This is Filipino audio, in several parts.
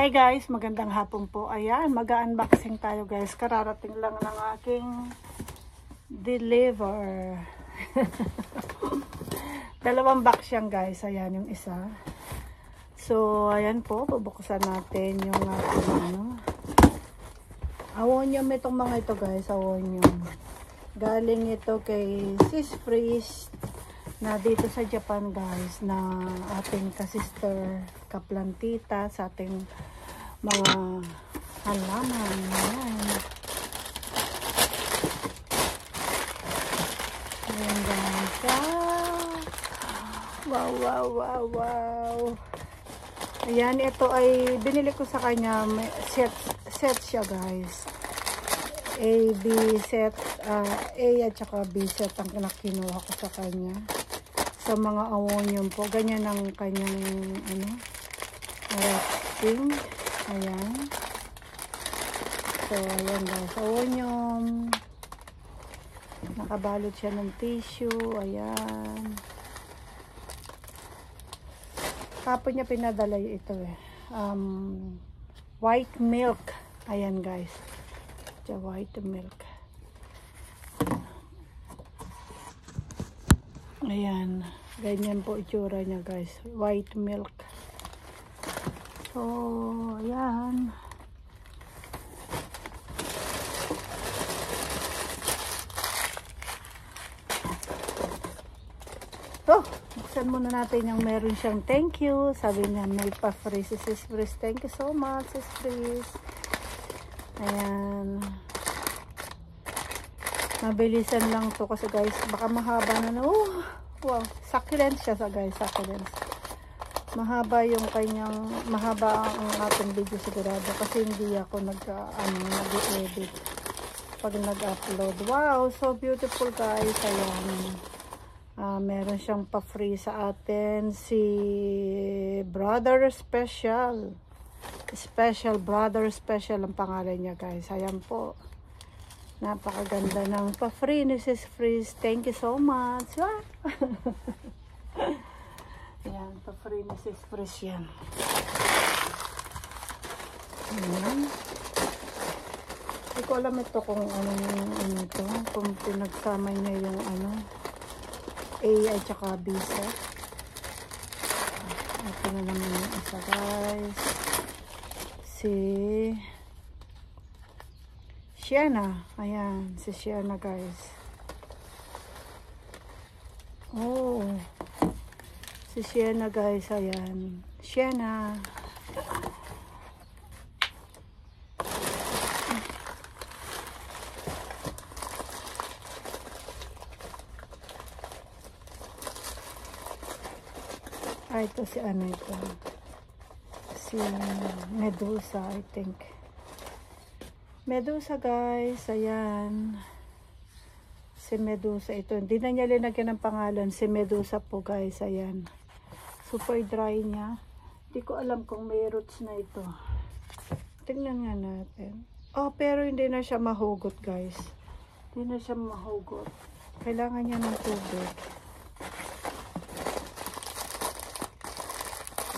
Hi guys, magandang hapon po. Ayan, mag-unboxing tayo guys. Kararating lang ng aking deliver. Dalawang box yan guys. Ayan yung isa. So, ayan po. Bubuksan natin yung ating awonium itong mga ito guys. Awonium. Galing ito kay Sis Freeze na dito sa Japan guys, na ating kasister kaplantita sa ating mga halaman. Ayan guys. Wow, wow, wow, wow. Ayan, ito ay binili ko sa kanya. Set siya guys. A, B set, A at saka B set ang kinuha ko sa kanya. Sa mga awonium po. Ganyan ang kanyang wrapping. Ayan. So, ayan guys. Awonium. Nakabalot siya ng tissue. Ayan. Kapon niya pinadala ito white milk. Ayan guys. The white milk. Ayan. Ganyan po itsura niya guys. White milk. So, ayan. So, buksan muna natin yung meron siyang thank you. Sabi niya may pa-free si Sis Freeze. Thank you so much Sis Freeze. Ayan. Mabilisan lang to kasi guys, baka mahaba na. Wow, succulent siya guys, succulent. Mahaba yung kanyang, mahaba ang ating video sigurado kasi hindi ako nag-edit pag nag-upload. Wow, so beautiful guys. Ayan. Meron siyang pa-free sa atin si Brother Special. Brother Special ang pangalan niya guys. Ayan po. Napakaganda ng pa-free ni Sis Freeze. Thank you so much. Ayan, pa-free ni Sis Freeze yan. Ayan. Hindi ko alam ito kung ito. Kung pinagsama niya yung A at saka B set. Ito na naman yung isa guys. Si Sienna. Ayan, si Sienna guys. Oh. Si Sienna guys, ayan. Sienna. Ito si ito. Si Medusa, I think. Medusa guys, ayan. Si Medusa ito. Hindi na niya linagyan ng pangalan. Si Medusa po guys, ayan. Super dry niya. Hindi ko alam kung may roots na ito. Tingnan nga natin. Oh, pero hindi na siya mahugot guys. Hindi na siya mahugot. Kailangan niya ng tubig.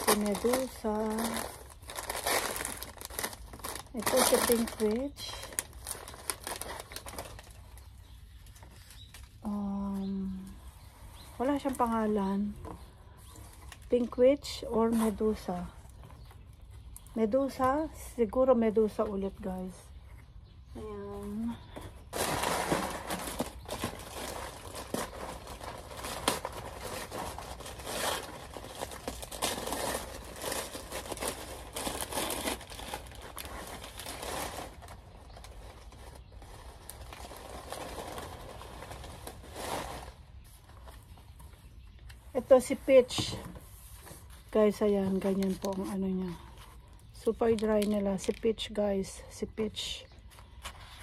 Si Medusa. Ito si Pink Witch. Wala siyang pangalan. Pink Witch or Medusa. Medusa. Siguro Medusa ulit guys. Ayan. Ito si Peach. Guys, ayan. Ganyan po ang niya. Super dry nila. Si Peach guys. Si Peach.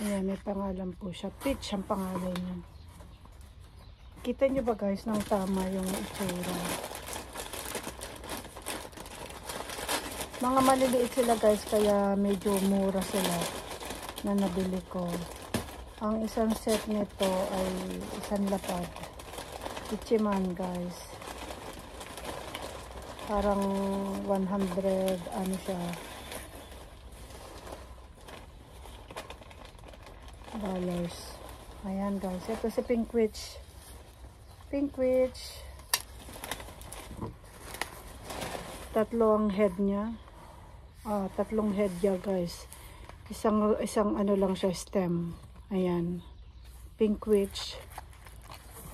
Ayan, may pangalan po siya. Peach ang pangalan niya. Kita nyo ba guys ng tama yung itsura? Mga maliliit sila guys, kaya medyo mura sila na nabili ko. Ang isang set nito ay isang lapad. Ichiman guys. Parang 100 ano siya, Ayan guys, ito si Pink Witch. Pink Witch. Tatlo ang head niya. Tatlong head niya guys. Isang ano lang siya, stem. Ayan. Pink Witch.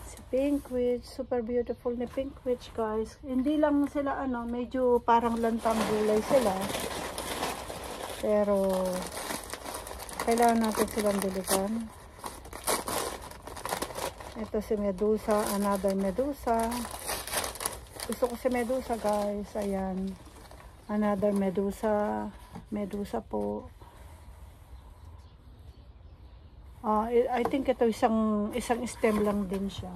Si Pink Witch. Super beautiful ni Pink Witch guys. Hindi lang sila ano, medyo parang lantang gulay sila. Pero kailangan natin silang diligan. Ito si Medusa. Another Medusa. Gusto ko si Medusa guys. Ayan. Another Medusa. Medusa po. I think ito isang stem lang din siya.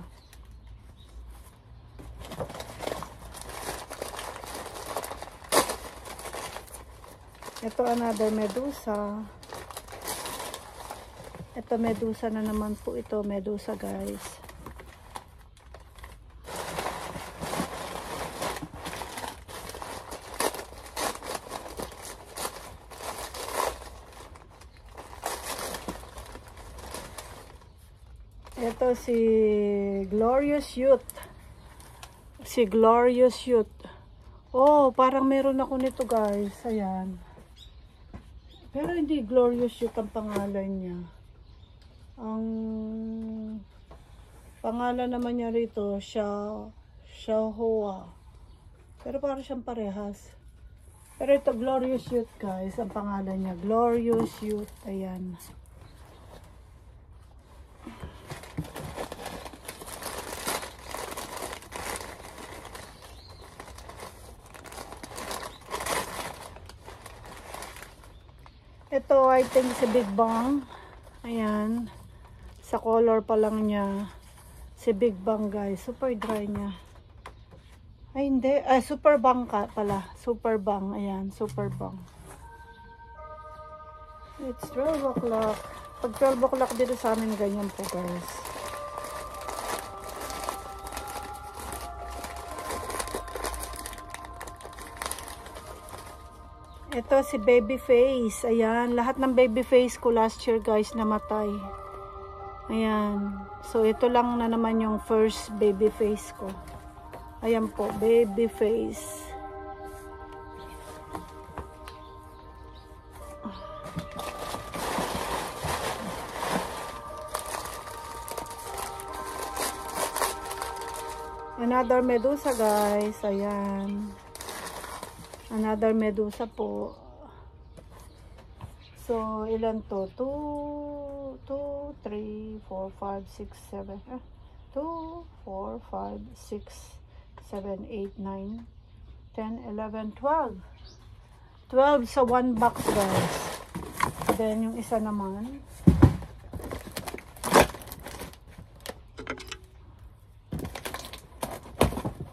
Ito another Medusa. Ito Medusa na naman po ito. Medusa guys. Ito si Glorious Youth. Si Glorious Youth. Oh, parang meron ako nito guys. Ayan. Pero hindi Glorious Youth ang pangalan niya. Ang pangalan naman niya rito, Shahoa. Pero parang siyang parehas. Pero ito Glorious Youth guys. Ang pangalan niya, Glorious Youth. Ayan. Ito, I think si Big Bang. Ayan. Sa color pa lang niya. Si Big Bang, guys. Super dry niya. Ay, hindi. Ay, Super Bang ka pala. Super Bang. Ayan, Super Bang. It's 12 o'clock. Pag 12 o'clock dito sa amin, ganyan po, guys. Ito si Babyface. Ayan. Lahat ng Babyface ko last year guys namatay. Ayan. So ito lang na naman yung first Babyface ko. Ayan po. Babyface. Another Medusa guys. Ayan. Another Medusa po. So, ilan to? 2, 3, 4, 5, 6, 7. 2, 4, 5, 6, 7, 8, 9, 10, 11, 12. 12 sa one box guys. Then, yung isa naman.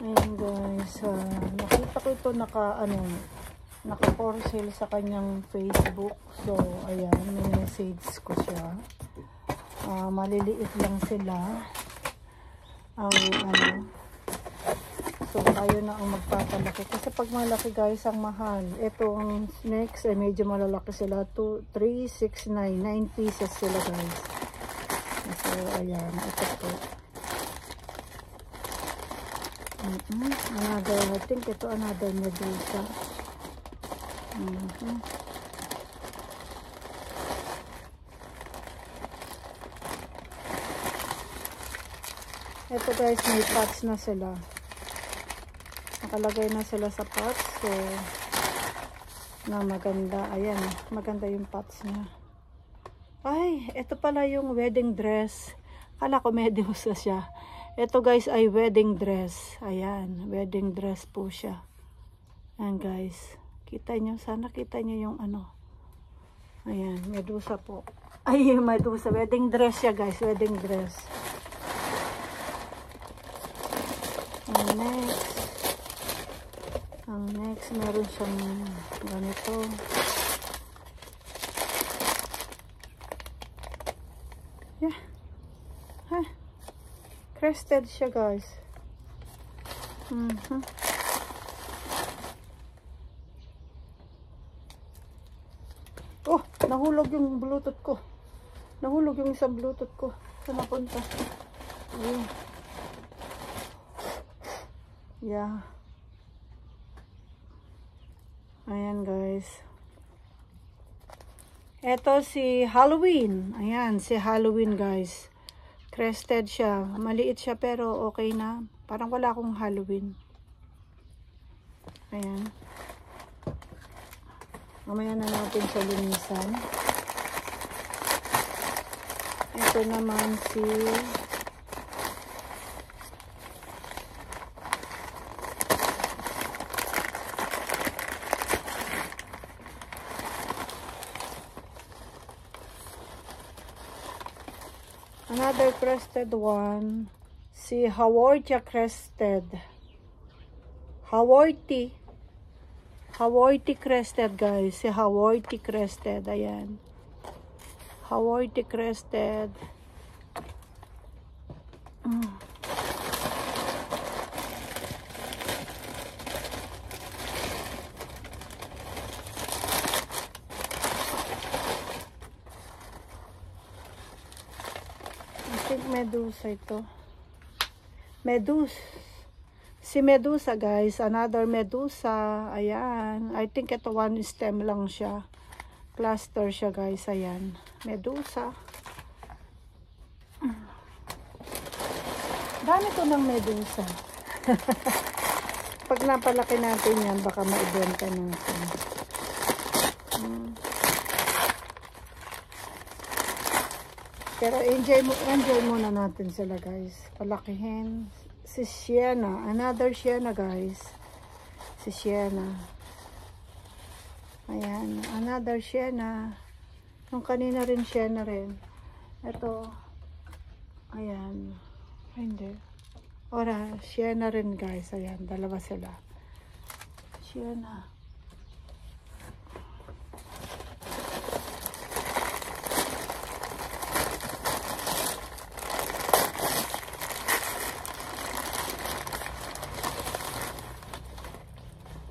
Ayan guys, nakita ko ito naka for sale sa kanyang Facebook. So ayan, may message ko siya. Maliliit lang sila. So tayo na ang magpapalaki. Kasi pag malaki guys, ang mahal. Itong next ay medyo malalaki sila. 2, 3, 6, 9. 9 pieces sila guys. So ayan, ito po. Another, I think ito another Medusa. Ito guys, may pots na sila. Nakalagay na sila sa pots. So, na maganda. Ayan, maganda yung pots niya. Ay, ito pala yung wedding dress. Kala ko Medusa siya. Ito guys ay wedding dress. Ayan, wedding dress po siya. Ayan guys. Kita nyo, sana kita nyo yung ano. Ayan, Medusa po. Ay, Medusa. Wedding dress siya guys, wedding dress. Ang next, meron siyang ganito. Yeah. Ha. Crested siya guys. Oh, nahulog yung Bluetooth ko. Nahulog yung isang Bluetooth ko. Saan napunta? Ayun. Yeah. Ayan guys. Ito si Halloween. Ayan, si Halloween guys. Crested siya. Maliit siya pero okay na. Parang wala akong Halloween. Ayan. Mamaya na natin sa linisan. Ito naman si another crested one. Si Hawaii crested. Hawaii crested guys. Si Hawaii crested. Ayan. Hawaii crested. I think Medusa ito. Si Medusa guys. Another Medusa. Ayan. I think ito one stem lang siya. Cluster siya guys. Ayan. Medusa. Dami ko ng Medusa. Pag napalaki natin yan, baka maibenta natin. Pero enjoy muna natin sila guys. Palakihin. Si Sienna. Another Sienna guys. Si Sienna. Ayan. Another Sienna. Yung kanina rin Sienna rin. Ito. Ayan. Ay, hindi. Ora, Sienna rin guys. Ayan. Dalawa sila. Sienna.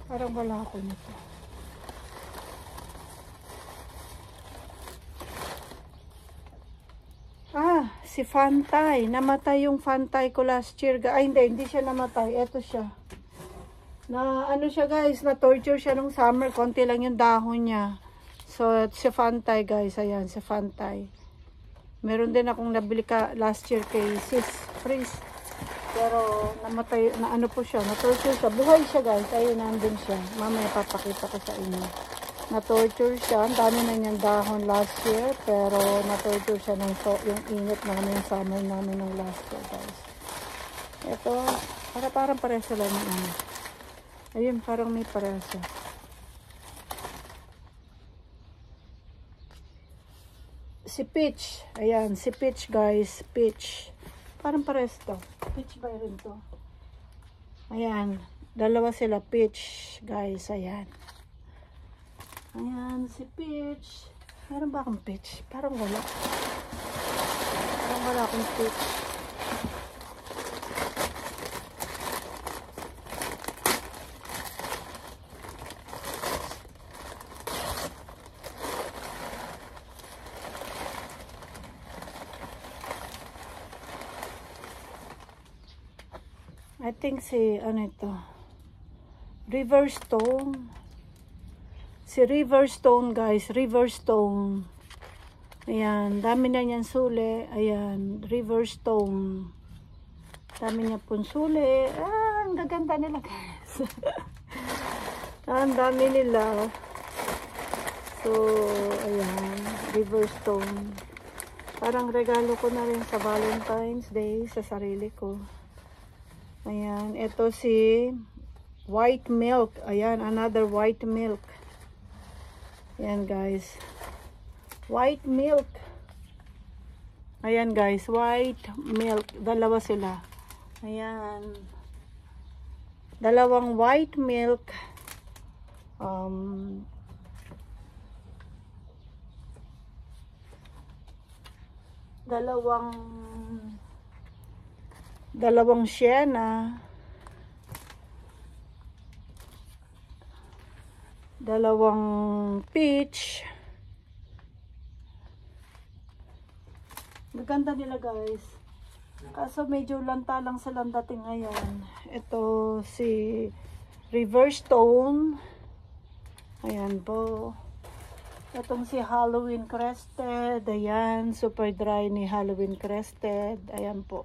Parang wala ako nito. Si Fantay. Namatay yung Fantay ko last year. Ay, hindi siya namatay. Ito siya. Ano siya guys, na-torture siya nung summer. Konti lang yung dahon niya. So, si Fantay guys. Ayan, si Fantay. Meron din akong nabili last year kay Sis Freeze. Pero namatay, po siya, na-torture siya. Buhay siya guys, ayun nandun siya. Mamaya papakita ko sa inyo. Na-torture siya, ang dami na niyang dahon last year, pero na-torture siya ng yung init namin, summer namin ng last year guys. Ito, parang pareso lang yung ano. Ayun, parang may pareso. Si Peach, ayan, si Peach guys, Peach. Parang pares to. Peach ba rin to? Ayan. Dalawa sila Peach. Guys, ayan. Ayan, si Peach. Meron ba akong Peach? Parang wala. Parang wala akong Peach. I think si, ano ito? Riverstone. Si Riverstone guys. Riverstone. Ayan. Dami na niyan suli. Ayan. Riverstone. Dami niya pong suli. Ang gaganda nila guys. Ang dami nila. So, ayan. Riverstone. Parang regalo ko na rin sa Valentine's Day sa sarili ko. Ayan, ito si White Milk. Ayan, another White Milk. Ayan guys. White Milk. Ayan guys, White Milk. Dalawa sila. Ayan. Dalawang White Milk. Dalawang Sienna, dalawang Peach, Gaganda nila guys. Kaso medyo lanta lang silang dating ngayon. Ito si Reverse Tone. Ayan po. Itong si Halloween Crested. Ayan. Super dry ni Halloween Crested. Ayan po.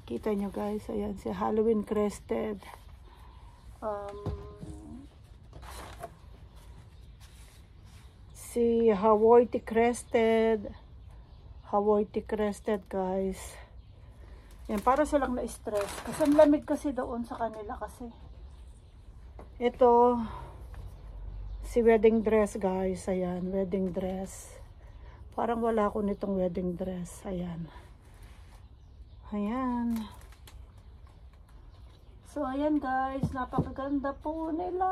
Kita nyo guys. Ayan si Halloween Crested. Si Hawaii Crested. Hawaii Crested guys. Yan, para silang na-stress. Kasi ang lamig kasi doon sa kanila kasi. Ito, si wedding dress guys. Ayan, wedding dress. Parang wala ko nitong wedding dress. Ayan. Ayan. So, ayan guys. Napakaganda po nila.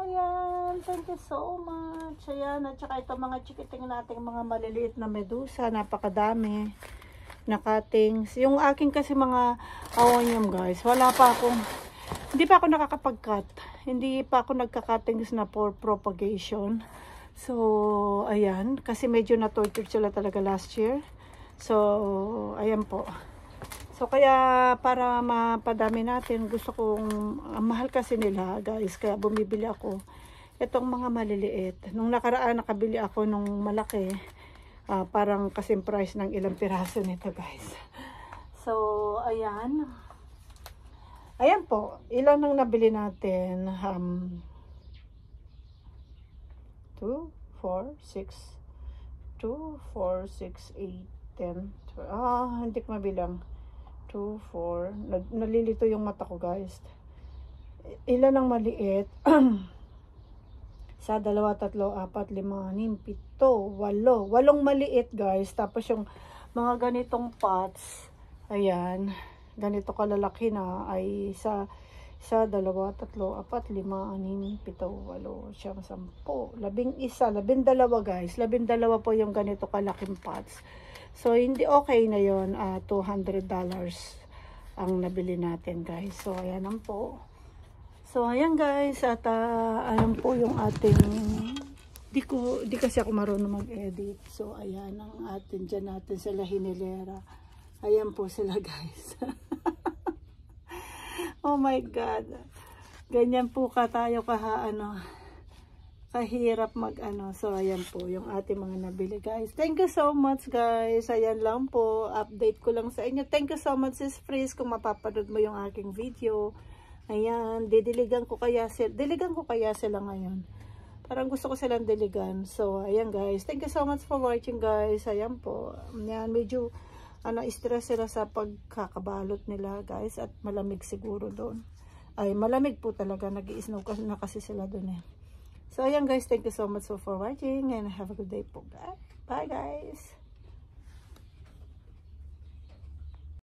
Ayan. Thank you so much. Ayan. At saka ito mga chikiting nating mga maliliit na medusa. Napakadami na cuttings. Yung aking kasi mga awanium guys. Wala pa akong, hindi pa ako nakakapag-cut. Hindi pa ako nagka-cuttings na for propagation. So, ayan. Kasi medyo na-tortured sila talaga last year. So, ayan po. So, kaya para mapadami natin, gusto kong, mahal kasi nila guys, kaya bumibili ako itong mga maliliit. Nung nakaraan, nakabili ako nung malaki, parang kasing price ng ilang piraso nito guys. So, ayan. Ayan po, ilan ang nabili natin? 2, 4, 6, 8, 10, 12. Hindi ko mabilang. 2, 4. Nalilito yung mata ko guys. Ilan ang maliit? Sa 2, 3, 4, 5, 6, 7, 8. 8 maliit guys. Tapos yung mga ganitong pots, ayan, ganito kalalaki na ay sa 2, 3, 4, 5, 6, 7, 8, 9, 10, 11, 12 guys. 12 po yung ganito kalaking pots. So, hindi okay na yon, $200 ang nabili natin guys. So, ayan lang po. So, ayan guys. At alam po yung ating, di kasi ako marunong mag-edit. So, ayan ang atin dyan natin sila hinilera. Ayan po sila guys. Oh my God. Ganyan po ka tayo kahirap So, ayan po yung ating mga nabili guys. Thank you so much guys. Ayan lang po. Update ko lang sa inyo. Thank you so much sis Freeze kung mapapanood mo yung aking video. Ayan. Diligan ko kaya sila ngayon. Parang gusto ko silang diligan. So, ayan guys. Thank you so much for watching guys. Ayan po. Ayan, medyo stress sila sa pagkakabalot nila guys. At malamig siguro doon. Ay, malamig po talaga. Nag-i-snow na kasi sila doon eh. So, ayan guys, thank you so much for watching and have a good day po. Bye guys!